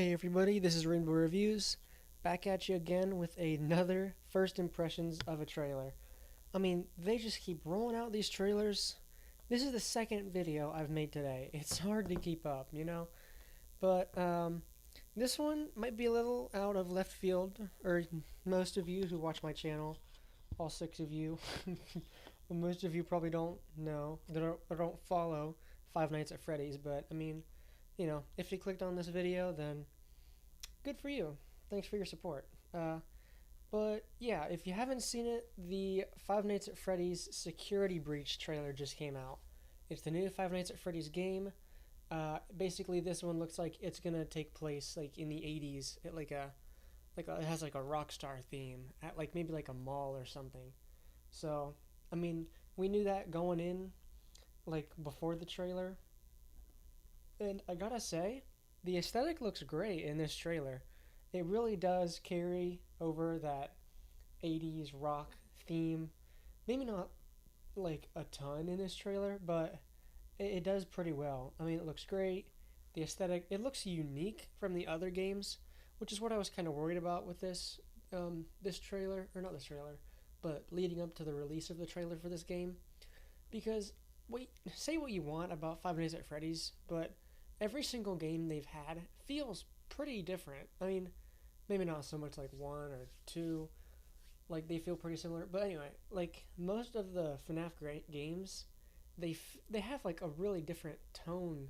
Hey everybody, this is Rainbow Reviews, back at you again with another first impressions of a trailer. I mean, they just keep rolling out these trailers. This is the second video I've made today. It's hard to keep up, But this one might be a little out of left field, or most of you who watch my channel, all six of you, most of you probably don't know, or don't follow Five Nights at Freddy's, but I mean, if you clicked on this video, then good for you. Thanks for your support. But yeah, if you haven't seen it, the Five Nights at Freddy's Security Breach trailer just came out. It's the new Five Nights at Freddy's game. Basically, this one looks like it's gonna take place like in the '80s. It has like a rock star theme at like maybe like a mall or something. So I mean, we knew that going in, like before the trailer. And I gotta say, the aesthetic looks great in this trailer. It really does carry over that '80s rock theme. Maybe not like a ton in this trailer, but it does pretty well. I mean, it looks great. The aesthetic, it looks unique from the other games, which is what I was kind of worried about with this trailer, or not this trailer, but leading up to the release of the trailer for this game. Because, wait, say what you want about Five Nights at Freddy's, but every single game they've had feels pretty different. I mean, maybe not so much like one or two, like they feel pretty similar. But anyway, like most of the FNAF games, they have like a really different tone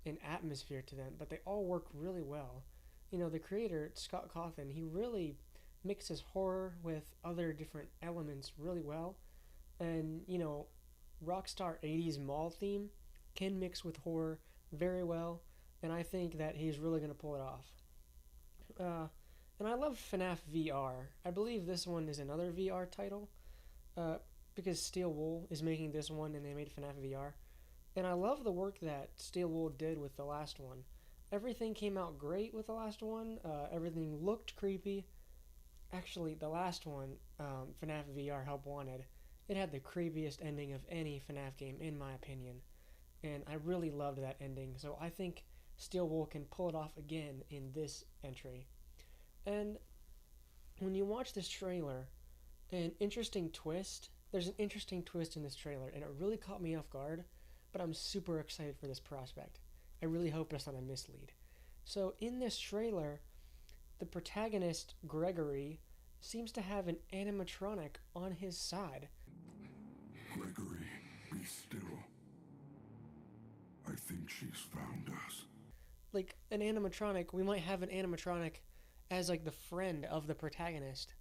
and atmosphere to them, but they all work really well. The creator Scott Cawthon, he really mixes horror with other different elements really well, and Rockstar '80s mall theme can mix with horror very well, and I think that he's really going to pull it off. And I love FNAF VR. I believe this one is another VR title, because Steel Wool is making this one and they made FNAF VR. And I love the work that Steel Wool did with the last one. Everything came out great with the last one. Everything looked creepy. Actually, the last one, FNAF VR Help Wanted, it had the creepiest ending of any FNAF game, in my opinion. And I really loved that ending, so I think Steel Wool can pull it off again in this entry. And when you watch this trailer, there's an interesting twist in this trailer, and it really caught me off guard, but I'm super excited for this prospect. I really hope it's not a mislead. So in this trailer, the protagonist, Gregory, seems to have an animatronic on his side. Gregory, be still. I think she's found us. Like an animatronic, we might have an animatronic as like the friend of the protagonist.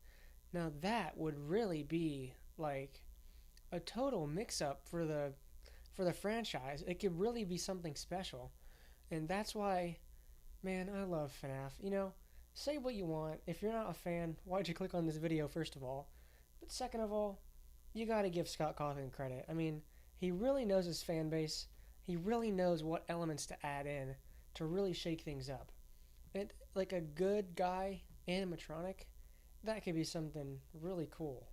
Now that would really be like a total mix-up for the franchise. It could really be something special, and that's why, man, I love FNAF. Say what you want. If you're not a fan, why'd you click on this video, first of all? But second of all, you gotta give Scott Cawthon credit. I mean, he really knows his fan base. He really knows what elements to add in to really shake things up. And like a good guy animatronic, that could be something really cool.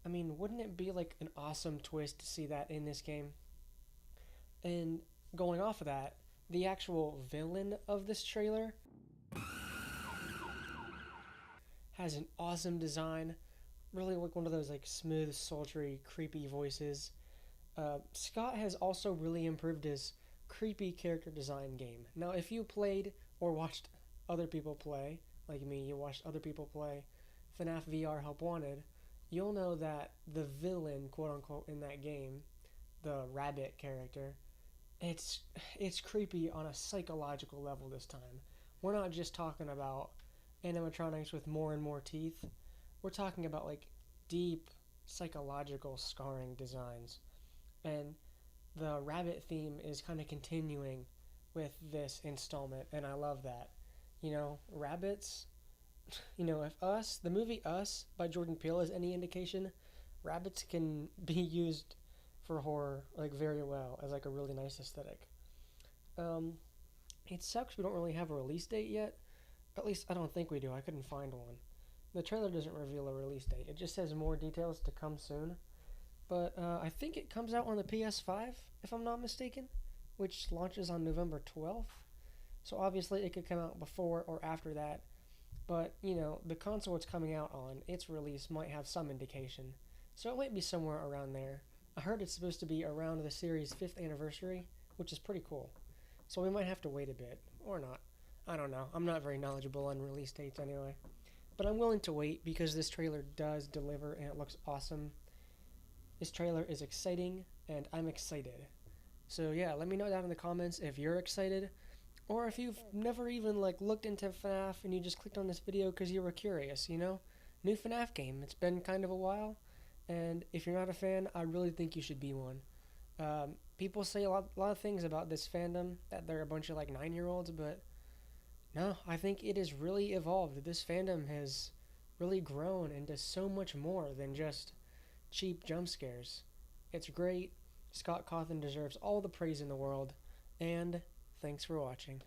I mean, wouldn't it be like an awesome twist to see that in this game? And going off of that, the actual villain of this trailer has an awesome design. Really like one of those like smooth, sultry, creepy voices. Scott has also really improved his creepy character design game. Now, if you played or watched other people play, like me, you watched other people play FNAF VR Help Wanted, you'll know that the villain, quote unquote, in that game, the rabbit character, it's creepy on a psychological level this time. We're not just talking about animatronics with more and more teeth. We're talking about like deep psychological scarring designs. And the rabbit theme is kind of continuing with this installment, and I love that. Rabbits, if the movie Us by Jordan Peele is any indication, rabbits can be used for horror like very well as like a really nice aesthetic. It sucks we don't really have a release date yet. At least I don't think we do. I couldn't find one. The trailer doesn't reveal a release date. It just says more details to come soon. But I think it comes out on the PS5, if I'm not mistaken, which launches on November 12th. So obviously it could come out before or after that, but the console it's coming out on, its release might have some indication. So it might be somewhere around there. I heard it's supposed to be around the series' 5th anniversary, which is pretty cool. So we might have to wait a bit, or not. I don't know. I'm not very knowledgeable on release dates anyway. But I'm willing to wait because this trailer does deliver and it looks awesome. This trailer is exciting and I'm excited. So yeah, let me know down in the comments if you're excited or if you've never even looked into FNAF and you just clicked on this video because you were curious, New FNAF game. It's been kind of a while, and if you're not a fan, I really think you should be one. People say a lot of things about this fandom, that they're a bunch of 9-year-olds, but no, I think it has really evolved. This fandom has really grown into so much more than just cheap jump scares. It's great. Scott Cawthon deserves all the praise in the world, and thanks for watching.